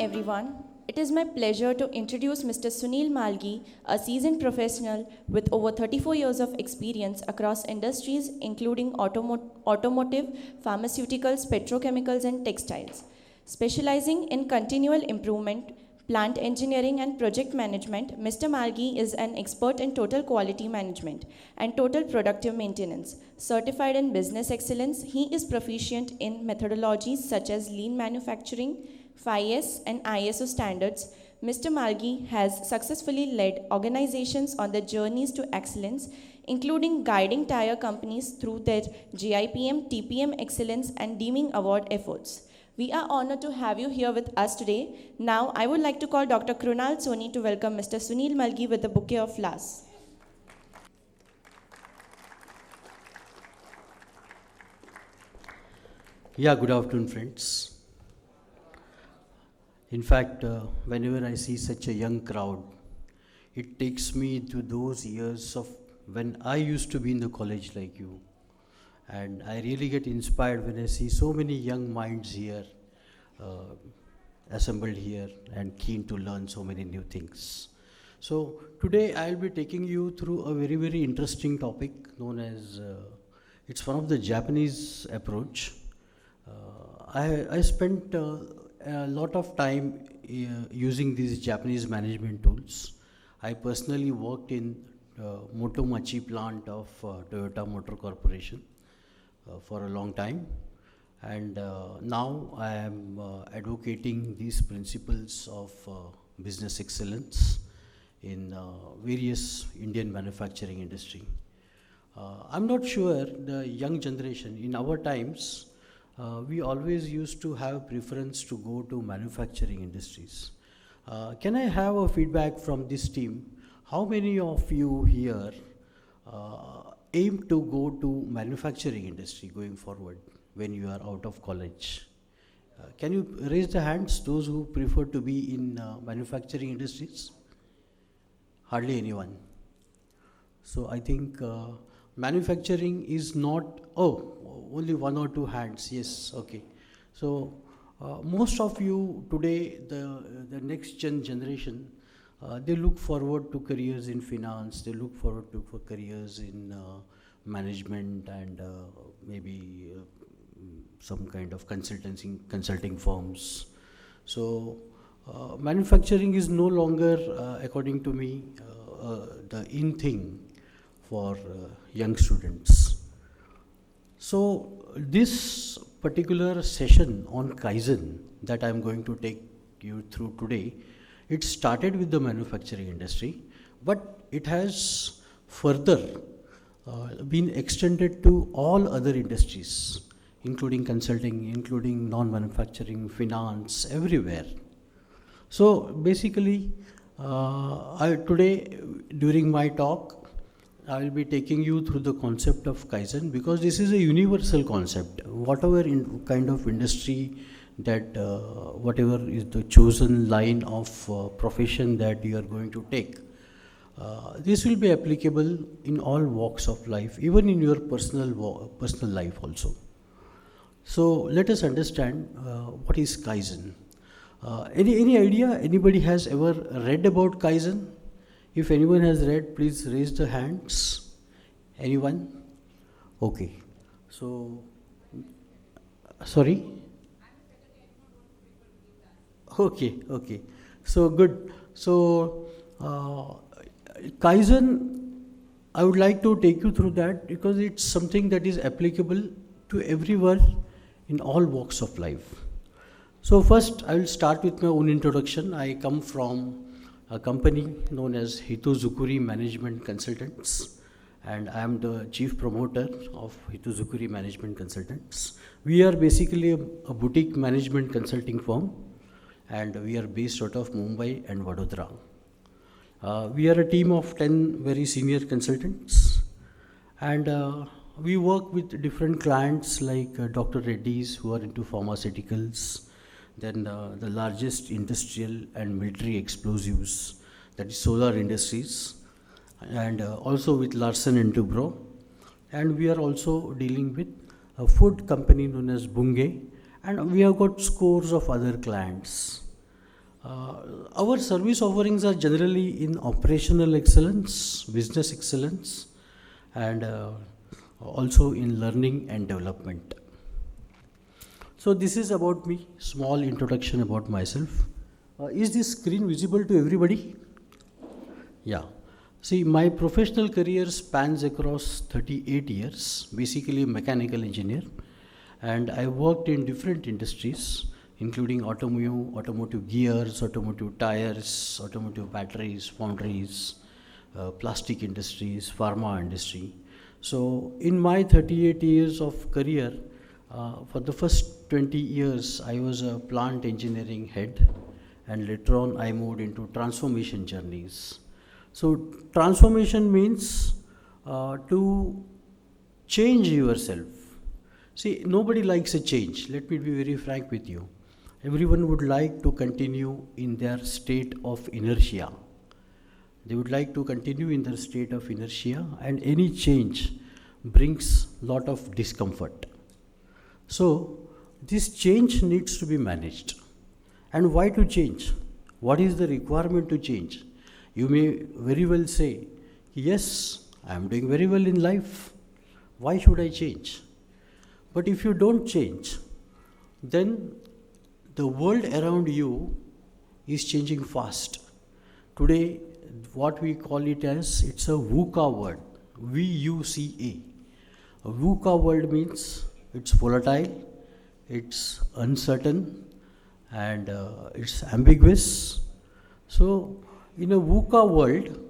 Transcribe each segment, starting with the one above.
everyone. It is my pleasure to introduce Mr. Sunil Malagi, a seasoned professional with over 34 years of experience across industries including automotive, pharmaceuticals, petrochemicals, and textiles. Specializing in continual improvement, plant engineering, and project management, Mr. Malgi is an expert in total quality management and total productive maintenance. Certified in business excellence, he is proficient in methodologies such as lean manufacturing, 5S, and ISO standards. Mr. Malgi has successfully led organizations on their journeys to excellence, including guiding tire companies through their GIPM, TPM excellence, and deeming award efforts. We are honored to have you here with us today. Now, I would like to call Dr. Krunal Soni to welcome Mr. Sunil Malgi with a bouquet of flowers. Yeah, good afternoon, friends. In fact, whenever I see such a young crowd, it takes me to those years of when I used to be in the college like you. And I really get inspired when I see so many young minds here, uh, assembled here, and keen to learn so many new things. So, today I'll be taking you through a very, very interesting topic known as it's one of the Japanese approach. I spent a lot of time using these Japanese management tools. I personally worked in Motomachi plant of Toyota Motor Corporation for a long time, and now I am advocating these principles of business excellence in various Indian manufacturing industry. I'm not sure the young generation in our times, we always used to have preference to go to manufacturing industries. Can I have a feedback from this team? How many of you here aim to go to manufacturing industry going forward when you are out of college? Can you raise the hands, those who prefer to be in manufacturing industries? Hardly anyone. So I think manufacturing is not, only one or two hands, yes, okay. So most of you today, the next generation, they look forward to careers in finance, they look forward to for careers in management and maybe some kind of consulting firms. So manufacturing is no longer, according to me, the in thing for young students. So this particular session on Kaizen that I am going to take you through today, it started with the manufacturing industry, but it has further been extended to all other industries, including consulting, including non-manufacturing, finance, everywhere. So basically, today during my talk, I will be taking you through the concept of Kaizen because this is a universal concept. Whatever kind of industry that, whatever is the chosen line of profession that you are going to take, this will be applicable in all walks of life, even in your personal life also. So let us understand what is Kaizen. Any idea? Anybody has ever read about Kaizen? If anyone has read, please raise the hands. Anyone? Okay. So, sorry? Okay. So, good. So, Kaizen, I would like to take you through that because it's something that is applicable to everyone in all walks of life. So, first, I will start with my own introduction. I come from a company known as Hitozukuri Management Consultants, and I am the chief promoter of Hitozukuri Management Consultants. We are basically a boutique management consulting firm, and we are based out of Mumbai and Vadodara. We are a team of 10 very senior consultants, and we work with different clients like Dr. Reddy's, who are into pharmaceuticals, then the largest industrial and military explosives, that is solar industries, and also with Larsen and Toubro. And we are also dealing with a food company known as Bunge, and we have got scores of other clients. Our service offerings are generally in operational excellence, business excellence, and also in learning and development. So this is about me, small introduction about myself. Is this screen visible to everybody? Yeah. See, my professional career spans across 38 years, basically a mechanical engineer, and I worked in different industries, including automotive gears, automotive tires, automotive batteries, foundries, plastic industries, pharma industry. So, in my 38 years of career, for the first 20 years, I was a plant engineering head, and later on, I moved into transformation journeys. So, transformation means to change yourself. See, nobody likes a change. Let me be very frank with you. Everyone would like to continue in their state of inertia. They would like to continue in their state of inertia, and any change brings lot of discomfort. So, this change needs to be managed. And why to change? What is the requirement to change? You may very well say, yes, I am doing very well in life. Why should I change? But if you don't change, then the world around you is changing fast. Today, what we call it as, it's a VUCA word, VUCA. A VUCA world means it's volatile, it's uncertain, and it's ambiguous. So, in a VUCA world,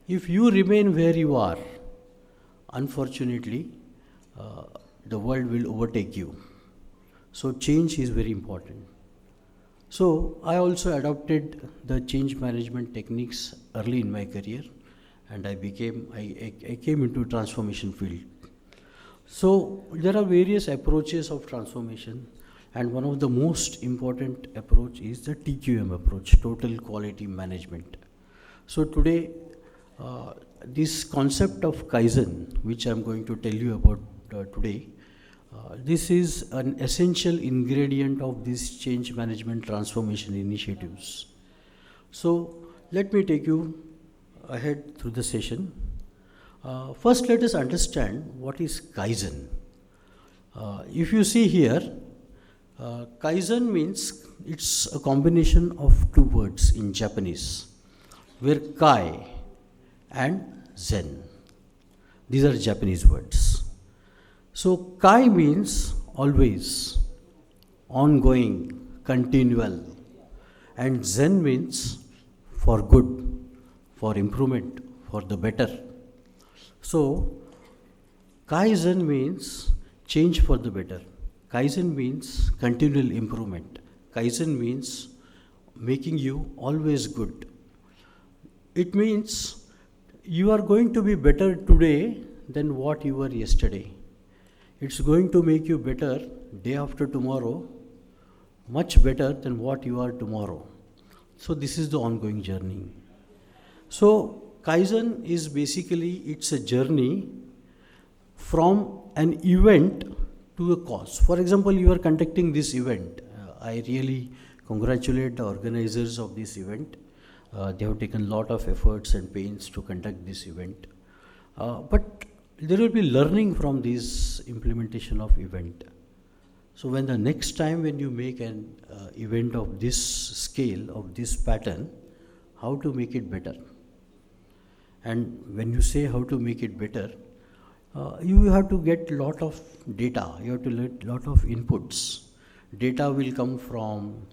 if you remain where you are, unfortunately, the world will overtake you. So, change is very important. So, I also adopted the change management techniques early in my career, and I came into transformation field. So, there are various approaches of transformation, and one of the most important approach is the TQM approach, Total Quality Management. So today, this concept of Kaizen, which I'm going to tell you about today, this is an essential ingredient of these change management transformation initiatives. So let me take you ahead through the session. First, let us understand what is Kaizen. If you see here, Kaizen means it's a combination of two words in Japanese, where Kai and Zen. These are Japanese words. So Kai means always, ongoing, continual, and Zen means for good, for improvement, for the better. So Kaizen means change for the better. Kaizen means continual improvement. Kaizen means making you always good. It means you are going to be better today than what you were yesterday. It's going to make you better day after tomorrow, much better than what you are tomorrow. So this is the ongoing journey. So Kaizen is basically, it's a journey from an event to a cause. For example, you are conducting this event. I really congratulate the organizers of this event. They have taken a lot of efforts and pains to conduct this event. But there will be learning from this implementation of event. So when the next time when you make an event of this scale, of this pattern, how to make it better? And when you say how to make it better, you have to get lot of data, you have to get lot of inputs. Data will come from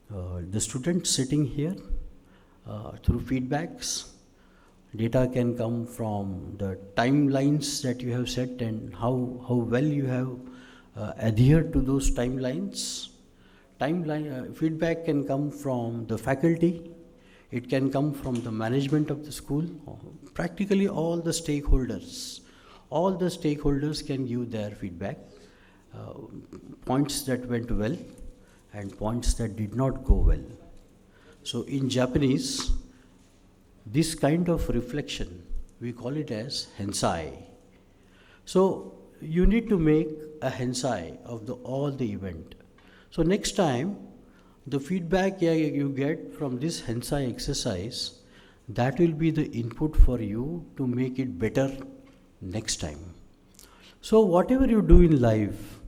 the students sitting here through feedbacks. Data can come from the timelines that you have set and how well you have adhered to those timelines. Feedback can come from the faculty. It can come from the management of the school. Practically all the stakeholders. All the stakeholders can give their feedback. Points that went well and points that did not go well. So in Japanese, this kind of reflection, we call it as hensai. So you need to make a hensai of all the event. So next time, the feedback you get from this Hensai exercise, that will be the input for you to make it better next time. So whatever you do in life,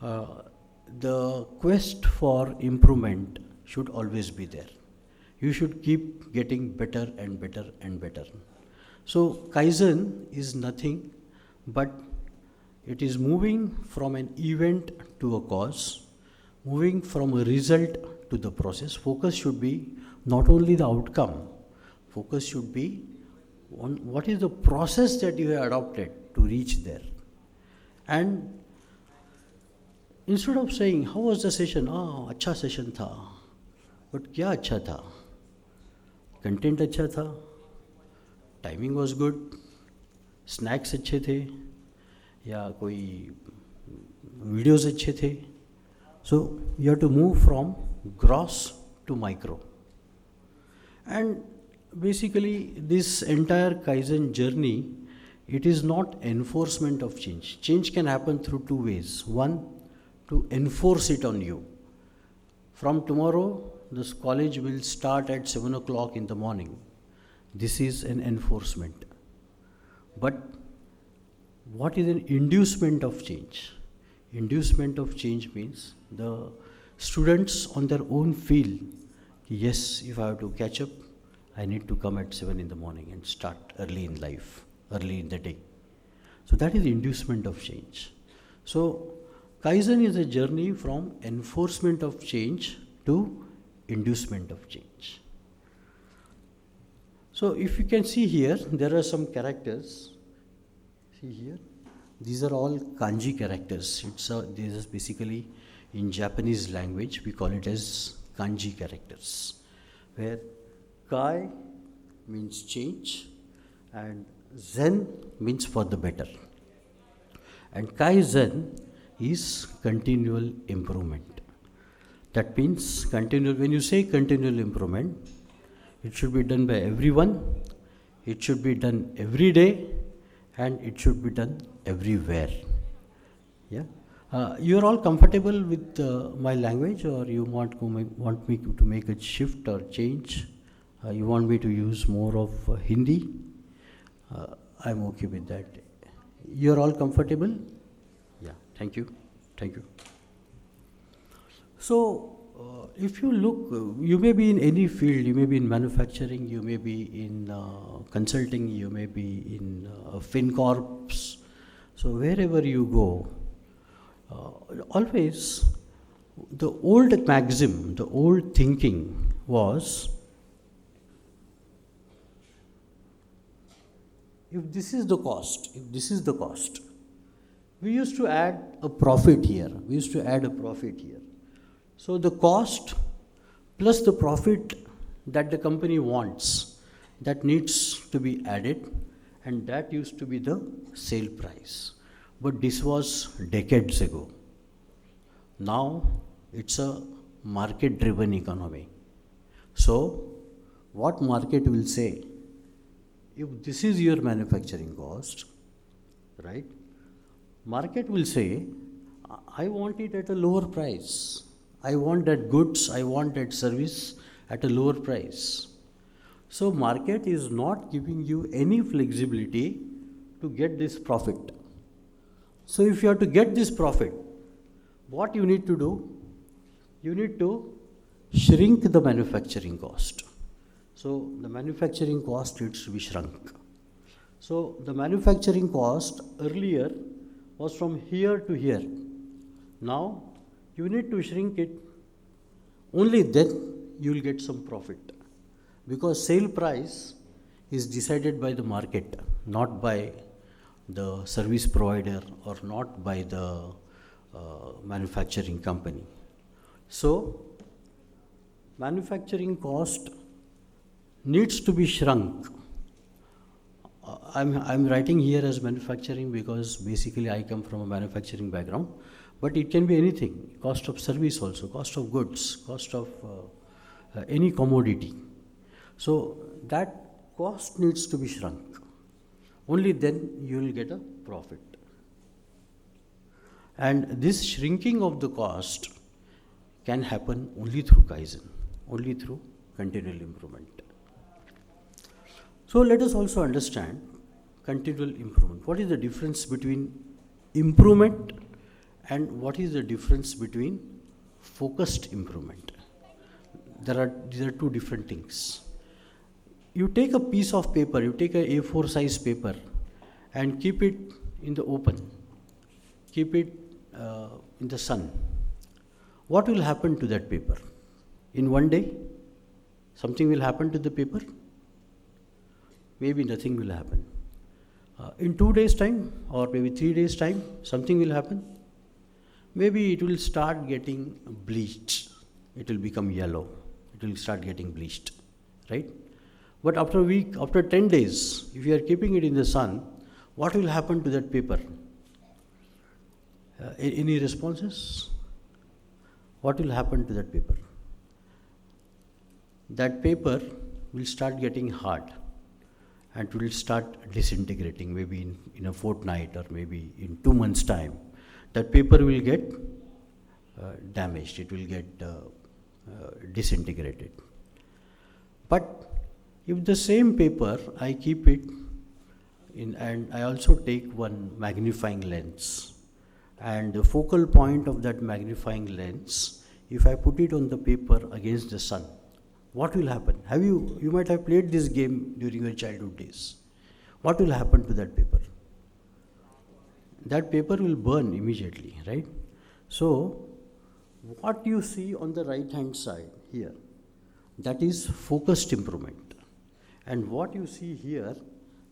the quest for improvement should always be there. You should keep getting better and better and better. So Kaizen is nothing but it is moving from an event to a cause, moving from a result to the process. Focus should be not only the outcome, focus should be on what is the process that you have adopted to reach there. And instead of saying, how was the session? अच्छा session था. But क्या अच्छा था? Content अच्छा था. Timing was good. Snacks अच्छे थे. या कोई videos अच्छे थे. So you have to move from gross to micro. And basically this entire Kaizen journey, it is not enforcement of change. Change can happen through two ways. One, to enforce it on you. From tomorrow, this college will start at 7 o'clock in the morning. This is an enforcement. But what is an inducement of change? Inducement of change means the students on their own feel, yes, if I have to catch up, I need to come at 7 in the morning and start early in life, early in the day. So that is the inducement of change. So Kaizen is a journey from enforcement of change to inducement of change. So if you can see here, there are some characters. See here, these are all kanji characters. This is basically in Japanese language, we call it as kanji characters, where Kai means change and Zen means for the better. And Kaizen is continual improvement. That means continual, when you say continual improvement, it should be done by everyone, it should be done every day, and it should be done everywhere. Yeah. You are all comfortable with my language, or you want me to make a shift or change? You want me to use more of Hindi? I'm okay with that. You are all comfortable? Yeah. Thank you. Thank you. So, if you look, you may be in any field, you may be in manufacturing, you may be in consulting, you may be in FinCorps. So, wherever you go, always the old maxim, the old thinking was, if this is the cost, we used to add a profit here. So the cost plus the profit that the company wants, that needs to be added, and that used to be the sale price. But this was decades ago. Now it's a market-driven economy. So what market will say, if this is your manufacturing cost, right? Market will say, I want it at a lower price. I want that goods, I want that service at a lower price. So market is not giving you any flexibility to get this profit. So if you have to get this profit, what you need to do? You need to shrink the manufacturing cost. So the manufacturing cost needs to be shrunk. So the manufacturing cost earlier was from here to here. Now you need to shrink it. Only then you will get some profit. Because sale price is decided by the market, not by the service provider or not by the manufacturing company. So manufacturing cost needs to be shrunk. I'm writing here as manufacturing because basically I come from a manufacturing background, but it can be anything, cost of service also, cost of goods, cost of any commodity. So that cost needs to be shrunk. Only then you will get a profit. And this shrinking of the cost can happen only through Kaizen, only through continual improvement. So let us also understand continual improvement. What is the difference between improvement and what is the difference between focused improvement? These are two different things. You take a piece of paper, you take a A4 size paper and keep it in the open, keep it in the sun. What will happen to that paper? In one day, something will happen to the paper? Maybe nothing will happen. In 2 days' time or maybe 3 days' time, something will happen. Maybe it will start getting bleached. It will become yellow. It will start getting bleached, right? But after a week, after 10 days, if you are keeping it in the sun, what will happen to that paper? Any responses? What will happen to that paper? That paper will start getting hard and it will start disintegrating maybe in a fortnight or maybe in 2 months' time. That paper will get damaged, it will get disintegrated. But if the same paper, I keep it in, and I also take one magnifying lens, and the focal point of that magnifying lens, if I put it on the paper against the sun, what will happen? You might have played this game during your childhood days. What will happen to that paper? That paper will burn immediately, right? So, what you see on the right hand side here, that is focused improvement. And what you see here,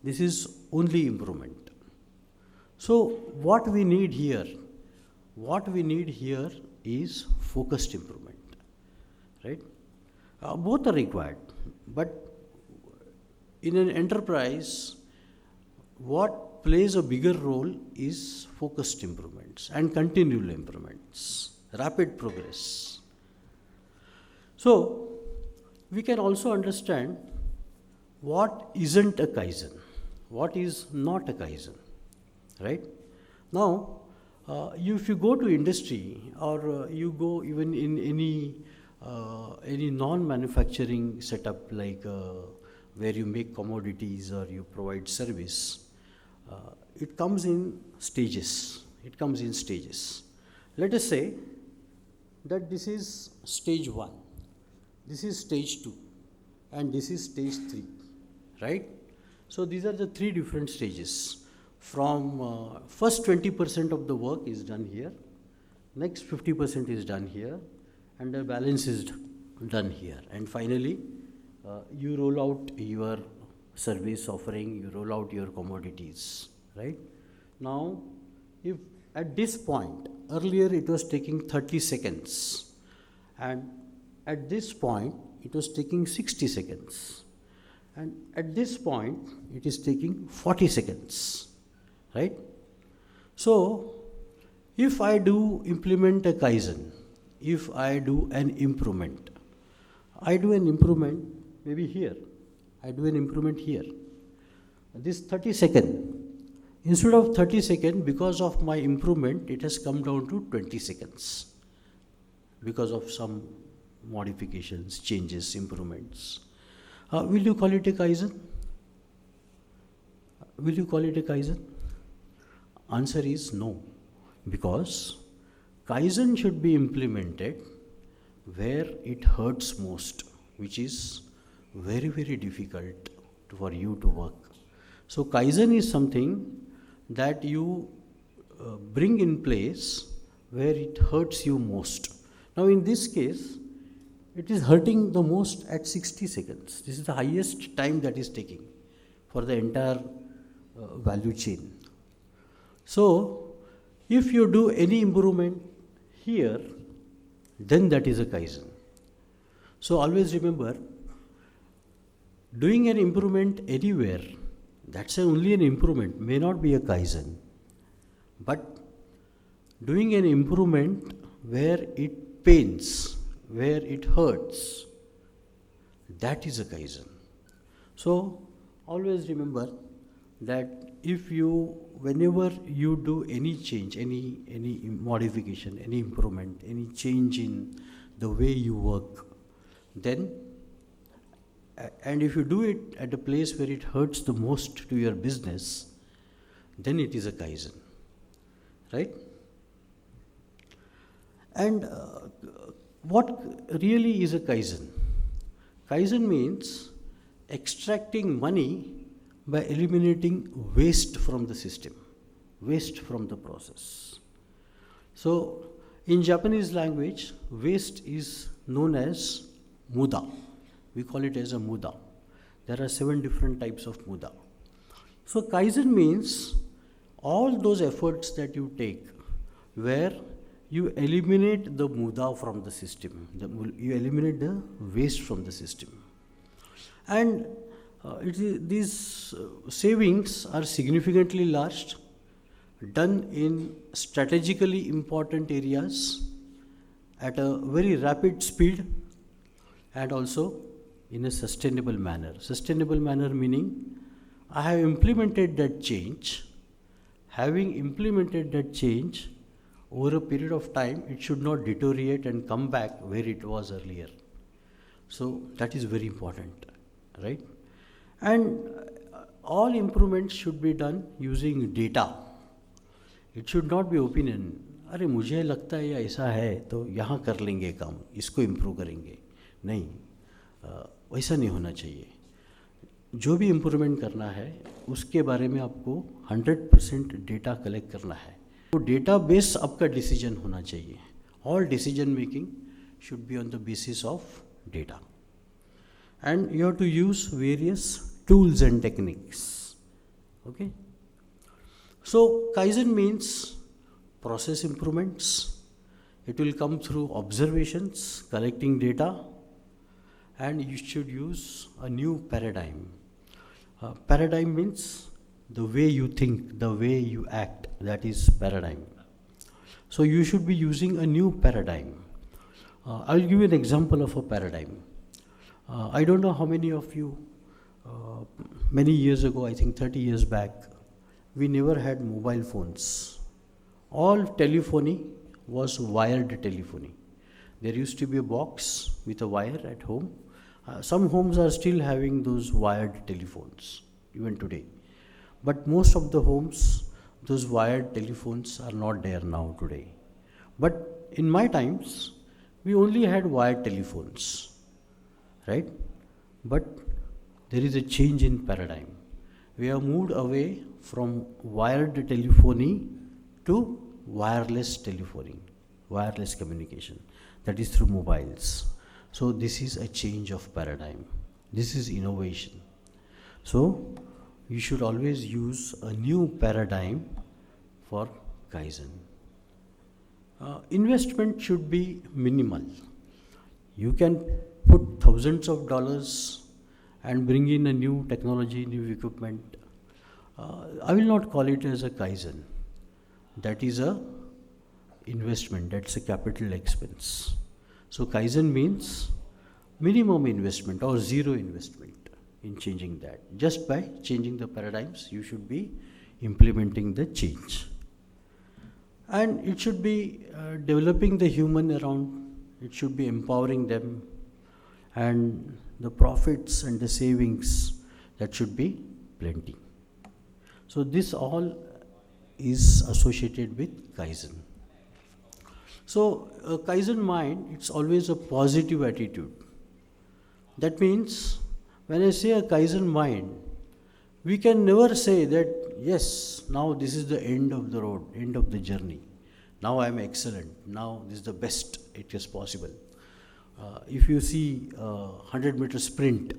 this is only improvement. So, what we need here is focused improvement, right? Both are required, but in an enterprise, what plays a bigger role is focused improvements and continual improvements, rapid progress. So, we can also understand what isn't a Kaizen, what is not a Kaizen, right? Now, if you go to industry or you go even in any non-manufacturing setup like where you make commodities or you provide service, it comes in stages. Let us say that this is stage 1, this is stage 2, and this is stage 3, right? So these are the 3 different stages. From first 20% of the work is done here, next 50% is done here, and the balance is done here. And finally, you roll out your service offering, you roll out your commodities, right? Now, if at this point, earlier it was taking 30 seconds, and at this point, it was taking 60 seconds, and at this point, it is taking 40 seconds, right? So, if I do implement a Kaizen, if I do an improvement, I do an improvement maybe here, I do an improvement here. This 30 second, instead of 30 second, because of my improvement, it has come down to 20 seconds because of some modifications, changes, improvements. Will you call it a Kaizen? Will you call it a Kaizen? Answer is no, because Kaizen should be implemented where it hurts most, which is very, very difficult for you to work. So Kaizen is something that you bring in place where it hurts you most. Now in this case, it is hurting the most at 60 seconds. This is the highest time that is taking for the entire value chain. So, if you do any improvement here, then that is a Kaizen. So, always remember, doing an improvement anywhere, that's only an improvement, may not be a Kaizen. But doing an improvement where it pains, where it hurts, that is a Kaizen. So, always remember that whenever you do any change, any modification, any improvement, any change in the way you work, then, and if you do it at a place where it hurts the most to your business, then it is a Kaizen, right? And what really is a Kaizen? Kaizen means extracting money by eliminating waste from the system, waste from the process. So, in Japanese language, waste is known as muda. We call it as a muda. There are 7 different types of muda. So, Kaizen means all those efforts that you take where you eliminate the muda from the system, you eliminate the waste from the system. And these savings are significantly large, done in strategically important areas at a very rapid speed, and also in a sustainable manner. Sustainable manner meaning I have implemented that change. Having implemented that change, over a period of time, it should not deteriorate and come back where it was earlier. So that is very important, right? And all improvements should be done using data. It should not be opinion. अरे मुझे लगता है ये ऐसा है तो यहाँ कर लेंगे काम, इसको इम्प्रूव करेंगे. नहीं, वैसा नहीं होना चाहिए. जो भी इम्प्रूवमेंट करना है उसके बारे में आपको 100% डेटा कलेक्ट करना है. तो डेटा बेस आपका डिसीजन होना चाहिए. All decision making should be on the basis of data. And you have to use various tools and techniques. Okay? So, Kaizen means process improvements. It will come through observations, collecting data, and you should use a new paradigm. Paradigm means the way you think, the way you act, that is paradigm. So, you should be using a new paradigm. I'll give you an example of a paradigm. I don't know how many of you, many years ago, I think 30 years back, we never had mobile phones. All telephony was wired telephony. There used to be a box with a wire at home. Some homes are still having those wired telephones, even today. But most of the homes, those wired telephones are not there now today. But in my times, we only had wired telephones. Right? But there is a change in paradigm. We have moved away from wired telephony to wireless telephony, wireless communication, that is through mobiles. So this is a change of paradigm. This is innovation. So you should always use a new paradigm for Kaizen. Investment should be minimal. You can put thousands of dollars and bring in a new technology, new equipment. I will not call it as a Kaizen. That is a investment, that's a capital expense. So Kaizen means minimum investment or zero investment in changing that. Just by changing the paradigms, you should be implementing the change. And it should be developing the human around, it should be empowering them, and the profits and the savings, that should be plenty. So this all is associated with Kaizen. So a Kaizen mind, it's always a positive attitude. That means when I say a Kaizen mind, we can never say that, yes, now this is the end of the road, end of the journey. Now I am excellent. Now this is the best it is possible. If you see 100-meter sprint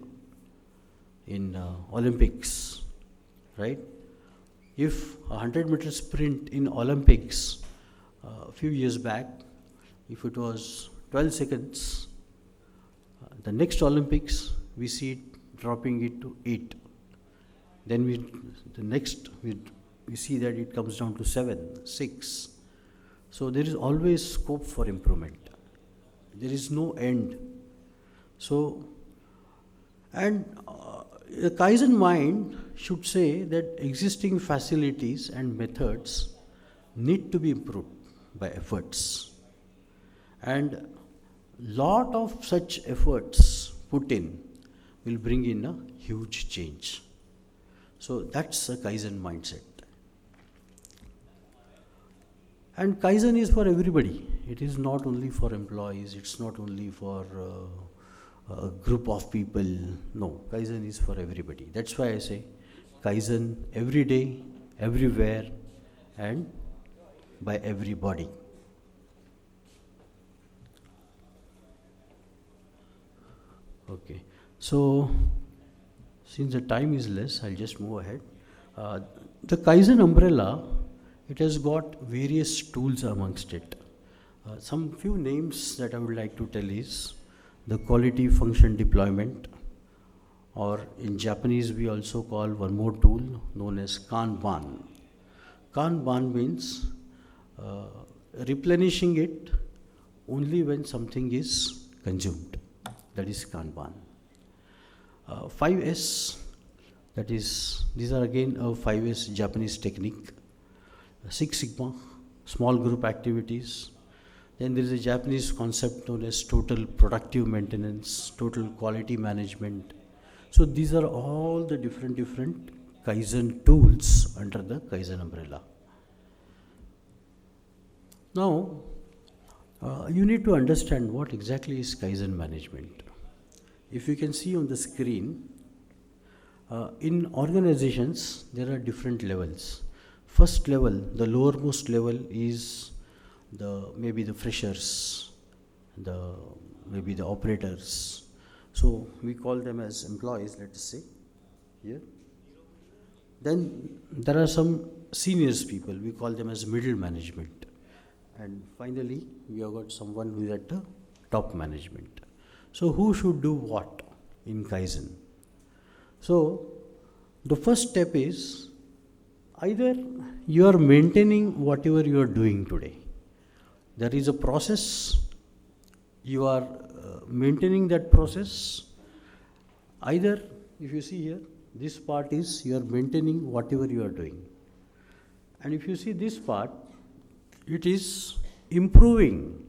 in Olympics, right? If a 100-meter sprint in Olympics a few years back, if it was 12 seconds, the next Olympics we see it dropping it to 8. Then we see that it comes down to 7, 6. So there is always scope for improvement. There is no end. So, and a Kaizen mind should say that existing facilities and methods need to be improved by efforts. And lot of such efforts put in will bring in a huge change. So that's a Kaizen mindset. And Kaizen is for everybody. It is not only for employees, it's not only for a group of people. No, Kaizen is for everybody. That's why I say Kaizen every day, everywhere, and by everybody. Okay, so since the time is less, I'll just move ahead. The Kaizen umbrella, it has got various tools amongst it. Some few names that I would like to tell is the quality function deployment, or in Japanese we also call one more tool known as Kanban. Kanban means replenishing it only when something is consumed. That is Kanban. 5S, that is, these are again a 5S Japanese technique. 6 Sigma, small group activities. Then there is a Japanese concept known as total productive maintenance, total quality management. So these are all the different Kaizen tools under the Kaizen umbrella. Now, you need to understand what exactly is Kaizen management. If you can see on the screen, in organizations there are different levels. First level, the lowermost level is maybe the freshers, maybe the operators. So we call them as employees, let us say here. Then there are some seniors people, we call them as middle management. And finally, we have got someone who is at the top management. So who should do what in Kaizen? So the first step is either you are maintaining whatever you are doing today. There is a process, you are maintaining that process. Either, if you see here, this part is you are maintaining whatever you are doing. And if you see this part, it is improving,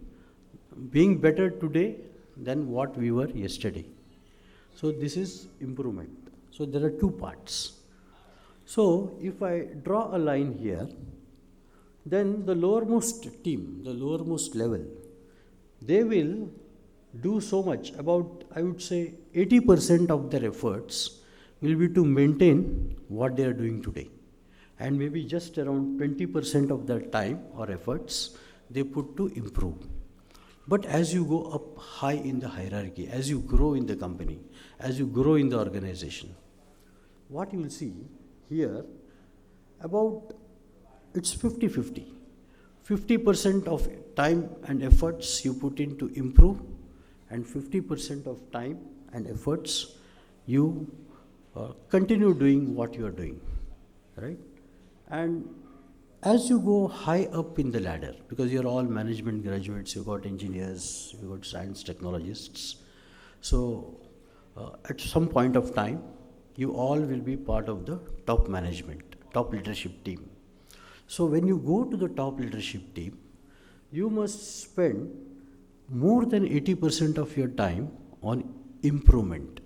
being better today than what we were yesterday. So this is improvement. So there are two parts. So if I draw a line here, then the lowermost team, the lowermost level, they will do so much, about I would say 80% of their efforts will be to maintain what they are doing today. And maybe just around 20% of their time or efforts they put to improve. But as you go up high in the hierarchy, as you grow in the company, as you grow in the organization, what you will see here, about it's 50-50. 50% of time and efforts you put in to improve, and 50% of time and efforts you continue doing what you are doing, right? And as you go high up in the ladder, because you're all management graduates, you've got engineers, you've got science technologists, so at some point of time, you all will be part of the top management, top leadership team. So when you go to the top leadership team, you must spend more than 80% of your time on improvement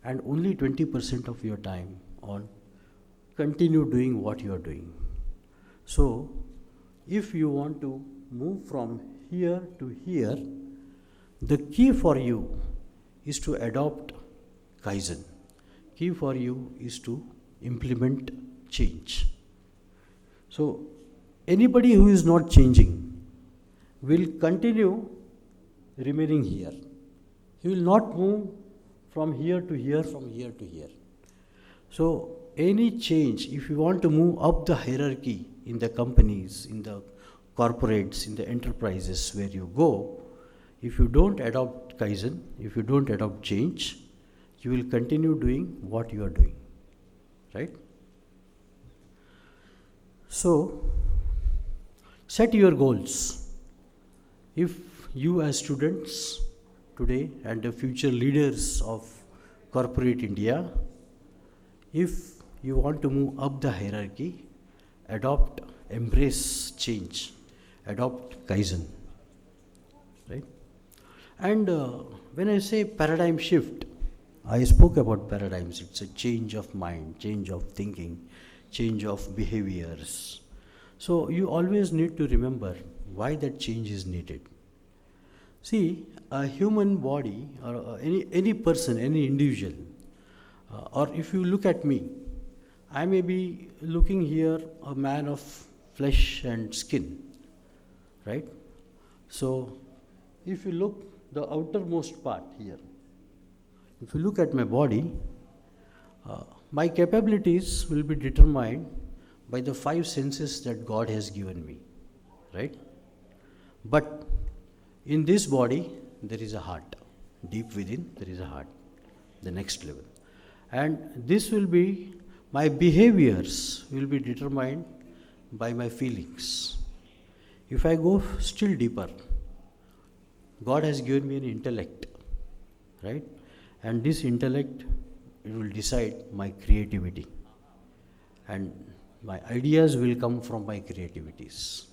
and only 20% of your time on continue doing what you are doing. So if you want to move from here to here, the key for you is to adopt Kaizen. Key for you is to implement change. So anybody who is not changing will continue remaining here. He will not move from here to here, from here to here. So any change, if you want to move up the hierarchy in the companies, in the corporates, in the enterprises where you go, if you don't adopt Kaizen, if you don't adopt change, you will continue doing what you are doing, right? So set your goals. If you as students today and the future leaders of corporate India, if you want to move up the hierarchy, adopt, embrace change, adopt Kaizen, right? And when I say paradigm shift, I spoke about paradigms. It's a change of mind, change of thinking, change of behaviors. So you always need to remember why that change is needed. See, a human body, or any person, any individual, or if you look at me, I may be looking here a man of flesh and skin, right? So, if you look the outermost part here, if you look at my body, my capabilities will be determined by the five senses that God has given me, right? But in this body, there is a heart. Deep within, there is a heart, the next level. And this will be, my behaviors will be determined by my feelings. If I go still deeper, God has given me an intellect, right? And this intellect, it will decide my creativity. And my ideas will come from my creativities.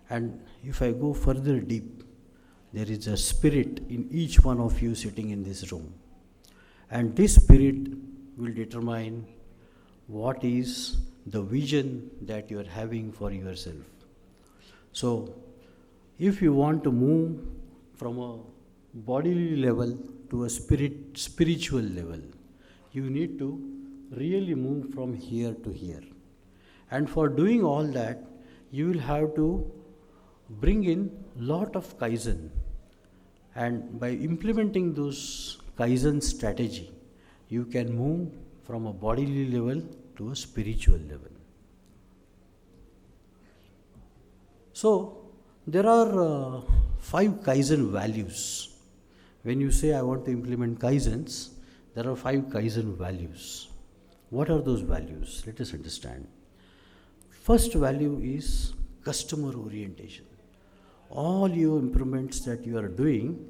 And if I go further deep, there is a spirit in each one of you sitting in this room. And this spirit will determine what is the vision that you are having for yourself. So, if you want to move from a bodily level to a spiritual level, you need to really move from here to here. And for doing all that, you will have to bring in lot of Kaizen. And by implementing those Kaizen strategy, you can move from a bodily level to a spiritual level. So, there are 5 Kaizen values. When you say I want to implement Kaizens, there are 5 Kaizen values. What are those values? Let us understand. First value is customer orientation. All your improvements that you are doing,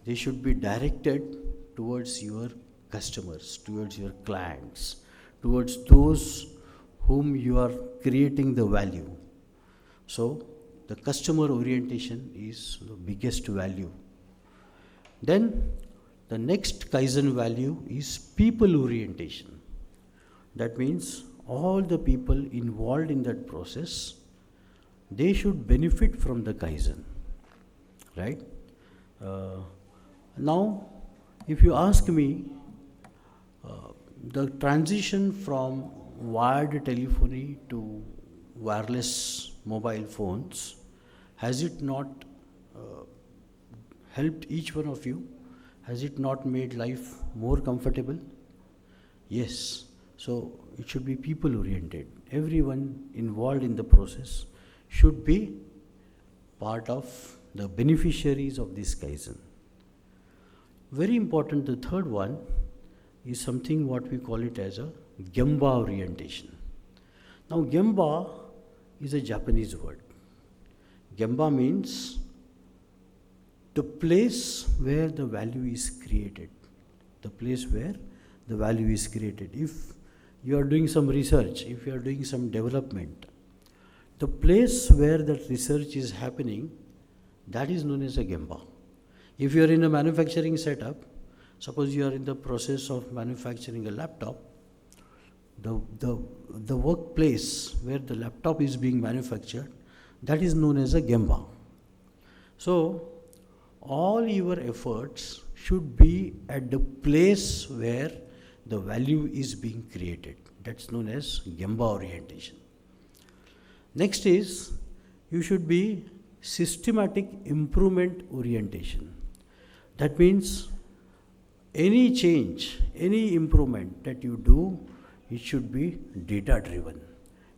they should be directed towards your customers, towards your clients, towards those whom you are creating the value. So, the customer orientation is the biggest value. Then, the next Kaizen value is people orientation. That means all the people involved in that process, they should benefit from the Kaizen, right? Now, if you ask me, the transition from wired telephony to wireless mobile phones, has it not helped each one of you? Has it not made life more comfortable? Yes. So it should be people oriented. Everyone involved in the process should be part of the beneficiaries of this Kaizen. Very important, the third one is something what we call it as a Gemba orientation. Now Gemba is a Japanese word. Gemba means the place where the value is created. The place where the value is created. If you are doing some research, if you are doing some development, the place where that research is happening, that is known as a Gemba. If you are in a manufacturing setup, suppose you are in the process of manufacturing a laptop, the workplace where the laptop is being manufactured, that is known as a Gemba. So, all your efforts should be at the place where the value is being created. That's known as Gemba orientation. Next is, you should be systematic improvement orientation. That means any change, any improvement that you do, it should be data driven.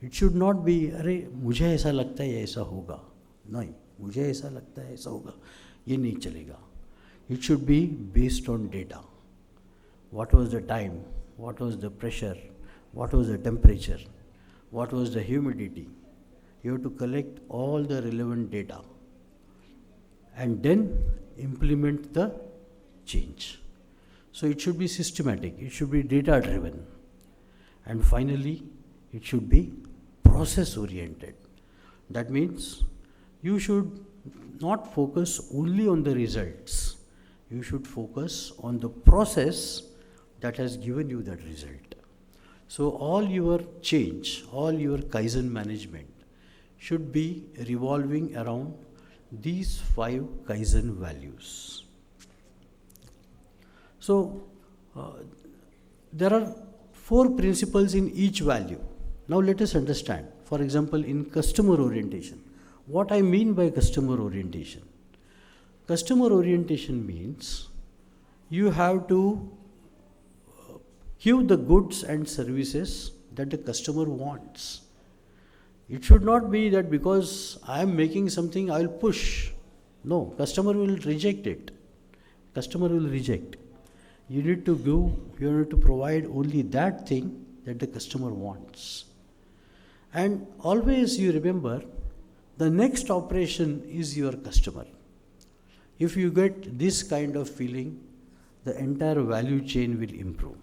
It should not be, अरे मुझे ऐसा लगता है ऐसा होगा. नहीं, मुझे ऐसा लगता है ऐसा होगा. ये नहीं चलेगा. It should be based on data. What was the time? What was the pressure? What was the temperature? What was the humidity? You have to collect all the relevant data and then implement the change. So it should be systematic, it should be data driven, and finally it should be process oriented. That means you should not focus only on the results. You should focus on the process that has given you that result. So all your change, all your Kaizen management should be revolving around these 5 Kaizen values. So there are 4 principles in each value. Now let us understand. For example, in customer orientation, what I mean by customer orientation. Customer orientation means you have to give the goods and services that the customer wants. It should not be that because I am making something I will push. No, customer will reject it. Customer will reject. You need to provide only that thing that the customer wants. And always you remember, the next operation is your customer. If you get this kind of feeling, the entire value chain will improve.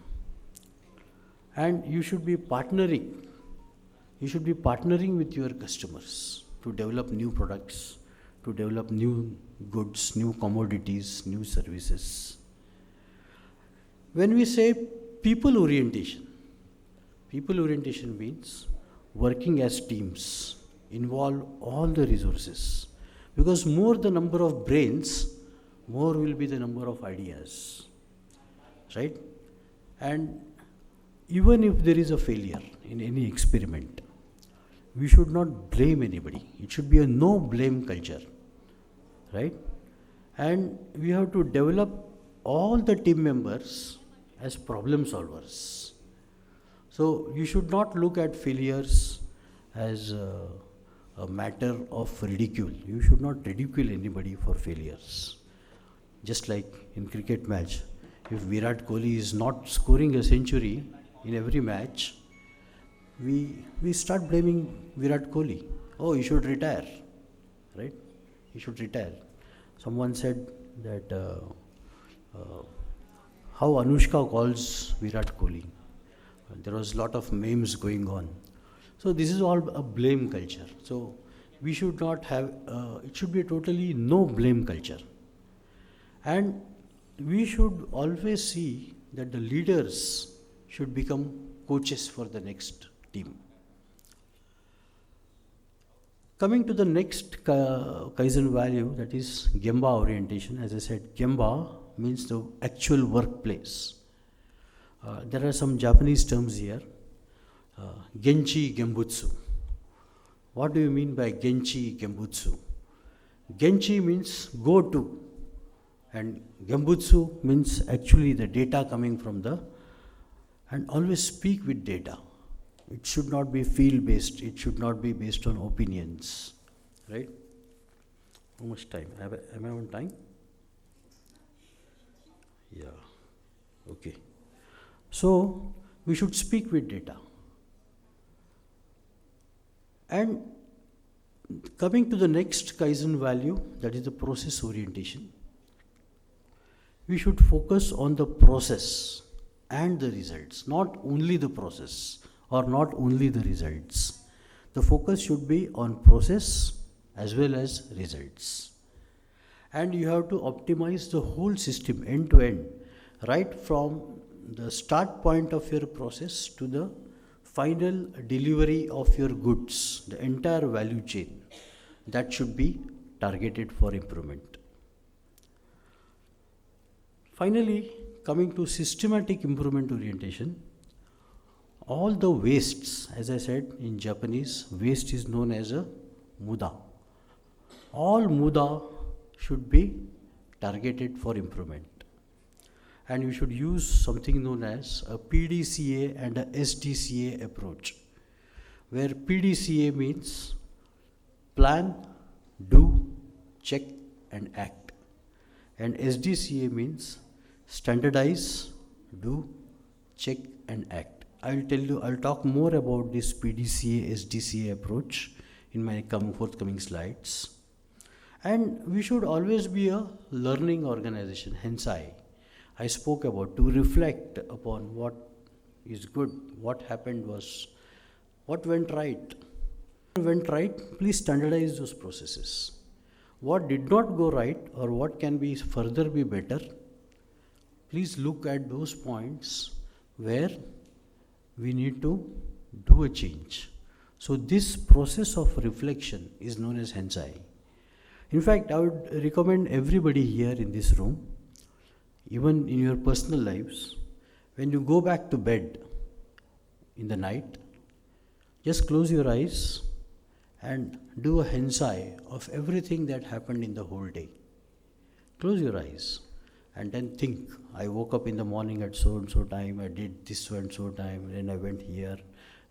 And you should be partnering. You should be partnering with your customers to develop new products, to develop new goods, new commodities, new services. When we say people orientation means working as teams, involve all the resources. Because more the number of brains, more will be the number of ideas. Right? And even if there is a failure in any experiment, we should not blame anybody. It should be a no blame culture. Right? And we have to develop all the team members as problem solvers. So you should not look at failures as a matter of ridicule. You should not ridicule anybody for failures. Just like in cricket match, if Virat Kohli is not scoring a century in every match, we start blaming Virat Kohli. Oh, he should retire, right? He should retire. Someone said that how Anushka calls Virat Kohli. There was a lot of memes going on. So this is all a blame culture. So we should not have, it should be a totally no blame culture. And we should always see that the leaders should become coaches for the next team. Coming to the next Kaizen value, that is Gemba orientation. As I said, Gemba means the actual workplace. There are some Japanese terms here. Genchi Gembutsu. What do you mean by Genchi Gembutsu? Genchi means go to, and Gembutsu means actually the data coming from and always speak with data. It should not be field based, it should not be based on opinions. Right? How much time? Am I on time? Yeah. Okay. So we should speak with data. And coming to the next Kaizen value, that is the process orientation, we should focus on the process and the results, not only the process or not only the results. The focus should be on process as well as results. And you have to optimize the whole system end to end, right from the start point of your process to the final delivery of your goods, the entire value chain. That should be targeted for improvement. Finally, coming to systematic improvement orientation, all the wastes, as I said in Japanese, waste is known as a muda. All muda should be targeted for improvement. And you should use something known as a PDCA and a SDCA approach, where PDCA means plan, do, check, and act. And SDCA means standardize, do, check, and act. I'll talk more about this PDCA, SDCA approach in my forthcoming slides. And we should always be a learning organization, hence I spoke about to reflect upon what is good, what happened was, what went right. What went right, please standardize those processes. what did not go right or what can be further be better, please look at those points where we need to do a change. So this process of reflection is known as hensai. In fact, I would recommend everybody here in this room, even in your personal lives, when you go back to bed in the night, just close your eyes and do a hensai of everything that happened in the whole day. Close your eyes and then think, I woke up in the morning at so and so time, I did this so and so time, then I went here,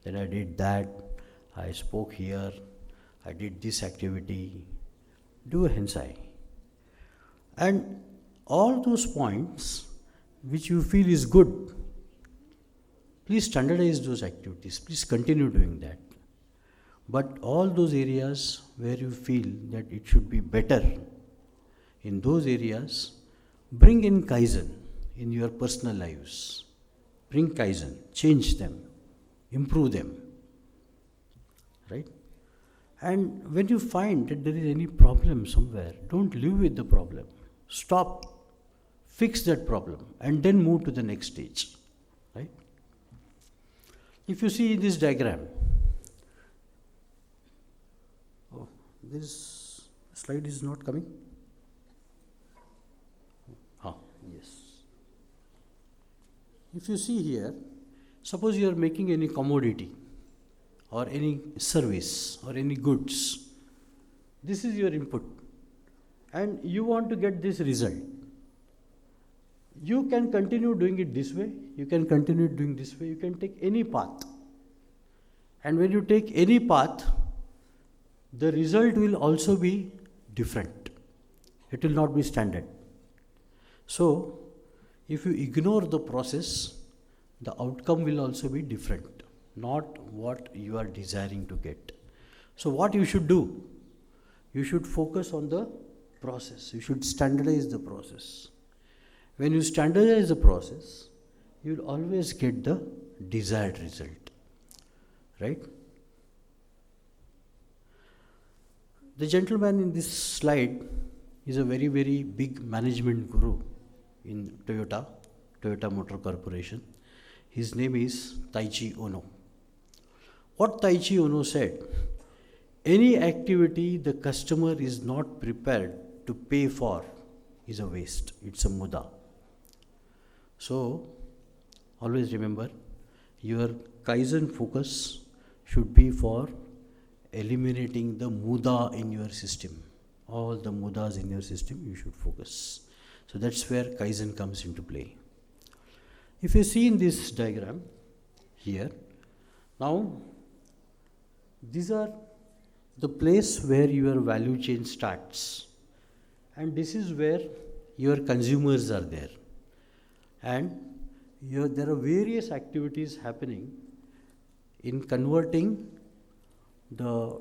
then I did that, I spoke here, I did this activity. Do a hensai. And all those points which you feel is good, please standardize those activities, please continue doing that. But all those areas where you feel that it should be better, in those areas, bring in Kaizen in your personal lives. Bring Kaizen, change them, improve them. Right? And when you find that there is any problem somewhere, don't live with the problem. Stop, fix that problem, and then move to the next stage. Right? If you see this diagram, this slide is not coming. Yes. If you see here, suppose you are making any commodity or any service or any goods. This is your input and you want to get this result. You can continue doing it this way, you can continue doing this way, you can take any path. And when you take any path, the result will also be different. It will not be standard. So, if you ignore the process, the outcome will also be different, not what you are desiring to get. So, what you should do? You should focus on the process. You should standardize the process. When you standardize the process, you will always get the desired result. Right? The gentleman in this slide is a very, very big management guru in Toyota Motor Corporation. His name is Taiichi Ohno. What Taiichi Ohno said, any activity the customer is not prepared to pay for is a waste, it's a muda. So, always remember, your Kaizen focus should be for eliminating the muda in your system. All the mudas in your system you should focus. So that's where Kaizen comes into play. If you see in this diagram here, now these are the place where your value chain starts, and this is where your consumers are there, and there are various activities happening in converting the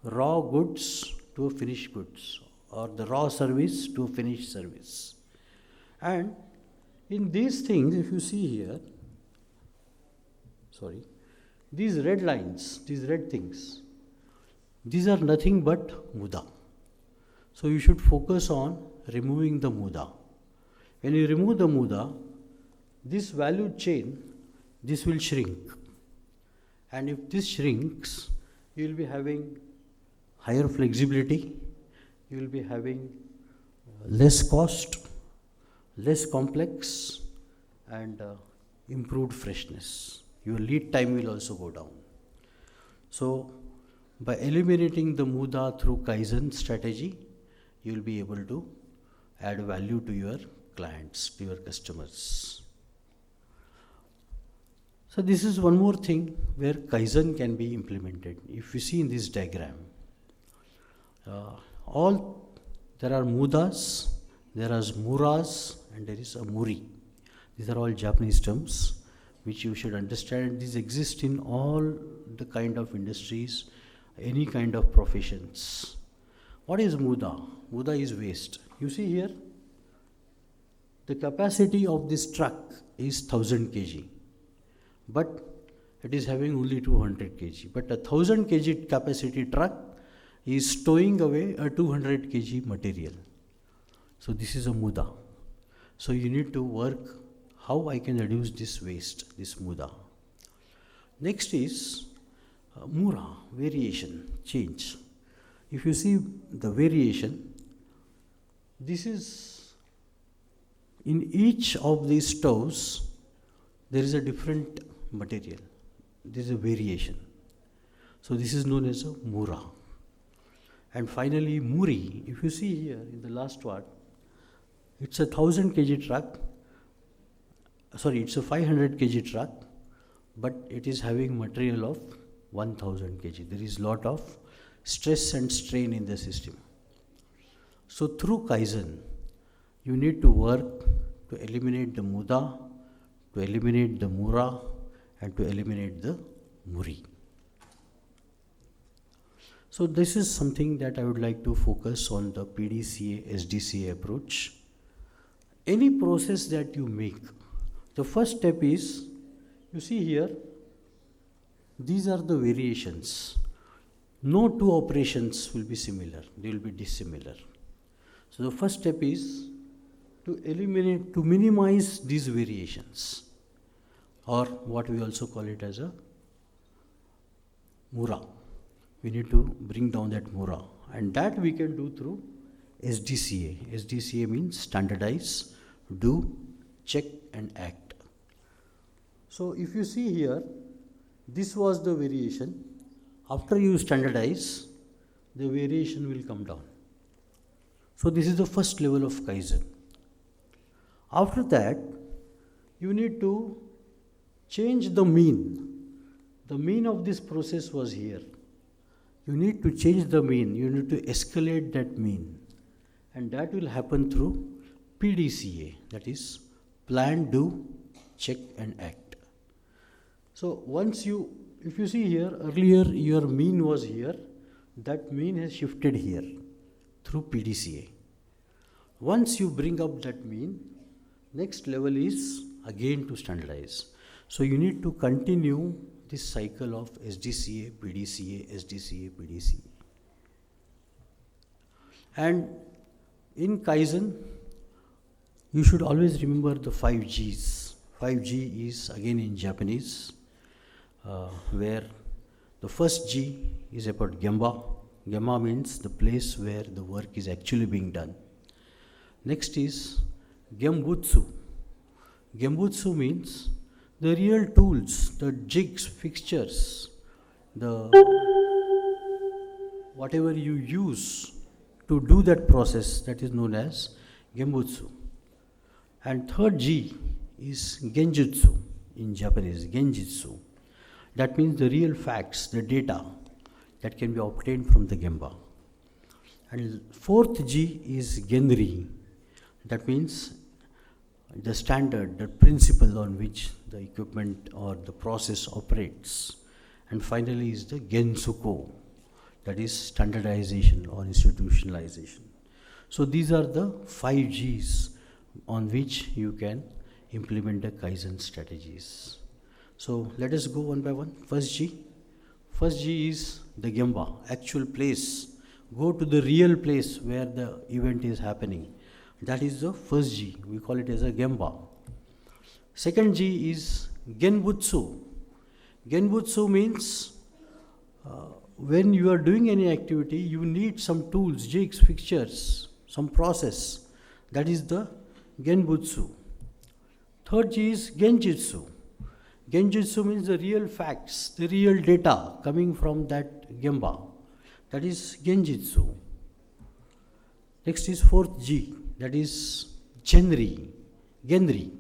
raw goods to a finished goods, or the raw service to a finished service. And in these things, if you see here, these red lines, these red things, these are nothing but muda. So you should focus on removing the muda. When you remove the muda, this value chain, this will shrink. And if this shrinks, you will be having higher flexibility, you will be having less cost, less complex, and improved freshness. Your lead time will also go down. So, by eliminating the muda through Kaizen strategy, you will be able to add value to your clients, to your customers. So this is one more thing where Kaizen can be implemented. If you see in this diagram, there are mudas, there are muras, and there is a muri. These are all Japanese terms which you should understand. These exist in all the kind of industries, any kind of professions. What is muda? Muda is waste. You see here, the capacity of this truck is 1000 kg, but it is having only 200 kg. But a 1000 kg capacity truck he is stowing away a 200 kg material. So this is a muda. So you need to work how I can reduce this waste, this muda. Next is mura, variation, change. If you see the variation, this is in each of these stoves, there is a different material. This is a variation. So this is known as a mura. And finally, muri. If you see here in the last one, it's a 1000 kg truck. Sorry, it's a 500 kg truck, but it is having material of 1000 kg. There is lot of stress and strain in the system. So through Kaizen, you need to work to eliminate the muda, to eliminate the mura, and to eliminate the muri. So this is something that I would like to focus on, the PDCA, SDCA approach. Any process that you make, the first step is, you see here, these are the variations. No two operations will be similar, they will be dissimilar. So the first step is to eliminate, to minimize these variations, or what we also call it as a mura. We need to bring down that mura, and that we can do through SDCA. SDCA means standardize, do, check and act. So if you see here, this was the variation. After you standardize, the variation will come down. So this is the first level of Kaizen. After that, you need to change the mean. The mean of this process was here. You need to change the mean. You need to escalate that mean. And that will happen through PDCA, that is plan, do, check and act. So once you, if you see here, earlier your mean was here, that mean has shifted here through PDCA. Once you bring up that mean, next level is again to standardize. So you need to continue this cycle of SDCA, PDCA, SDCA, PDCA. And in Kaizen, you should always remember the 5 Gs. 5G is again in Japanese, where the first G is about Gemba. Gemba means the place where the work is actually being done. Next is Gembutsu. Gembutsu means the real tools, the jigs, fixtures, the whatever you use to do that process, that is known as Gembutsu. And third G is Genjutsu in Japanese, Genjitsu. That means the real facts, the data that can be obtained from the Gemba. And fourth G is Genri. That means the standard, the principle on which the equipment or the process operates. And finally is the Gensuko, that is standardization or institutionalization. So these are the 5 Gs on which you can implement the Kaizen strategies. So let us go one by one. First G. First G is the Gemba, actual place. Go to the real place where the event is happening. That is the first G. We call it as a Gemba. Second G is Genbutsu. Genbutsu means when you are doing any activity, you need some tools, jigs, fixtures, some process. That is the Genbutsu. Third G is Genjitsu. Genjitsu means the real facts, the real data coming from that Gemba. That is Genjitsu. Next is fourth G, that is Genri. Genri.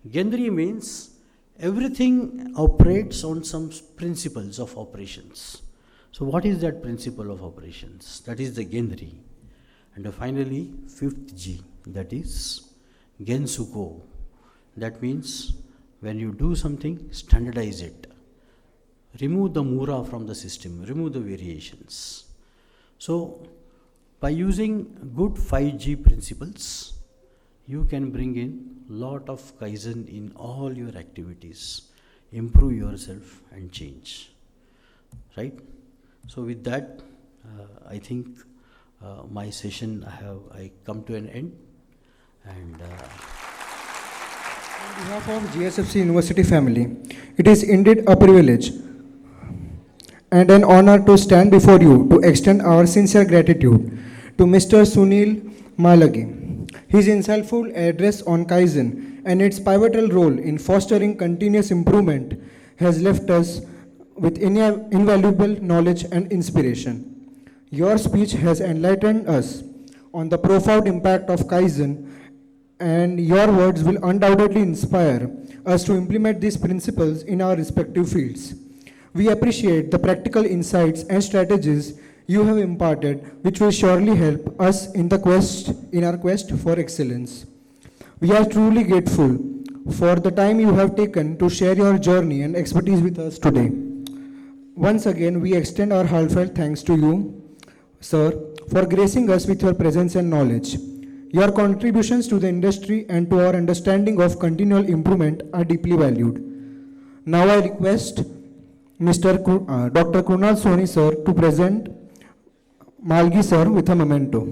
Genri means everything operates on some principles of operations. So what is that principle of operations? That is the Genri. And finally, fifth G, that is Gensuko. That means when you do something, standardize it. Remove the mura from the system, remove the variations. So by using good 5G principles, you can bring in lot of Kaizen in all your activities, improve yourself and change. Right? So with that, I think my session I come to an end, and On behalf of GSFC University family, it is indeed a privilege and an honor to stand before you to extend our sincere gratitude to Mr. Sunil Malagi. His insightful address on Kaizen and its pivotal role in fostering continuous improvement has left us with invaluable knowledge and inspiration. Your speech has enlightened us on the profound impact of Kaizen, and your words will undoubtedly inspire us to implement these principles in our respective fields. We appreciate the practical insights and strategies you have imparted, which will surely help us in our quest for excellence. We are truly grateful for the time you have taken to share your journey and expertise with us today. Once again, we extend our heartfelt thanks to you, sir, for gracing us with your presence and knowledge. Your contributions to the industry and to our understanding of continual improvement are deeply valued. Now I request Dr. Kunal Soni sir to present Malgi sir with a memento.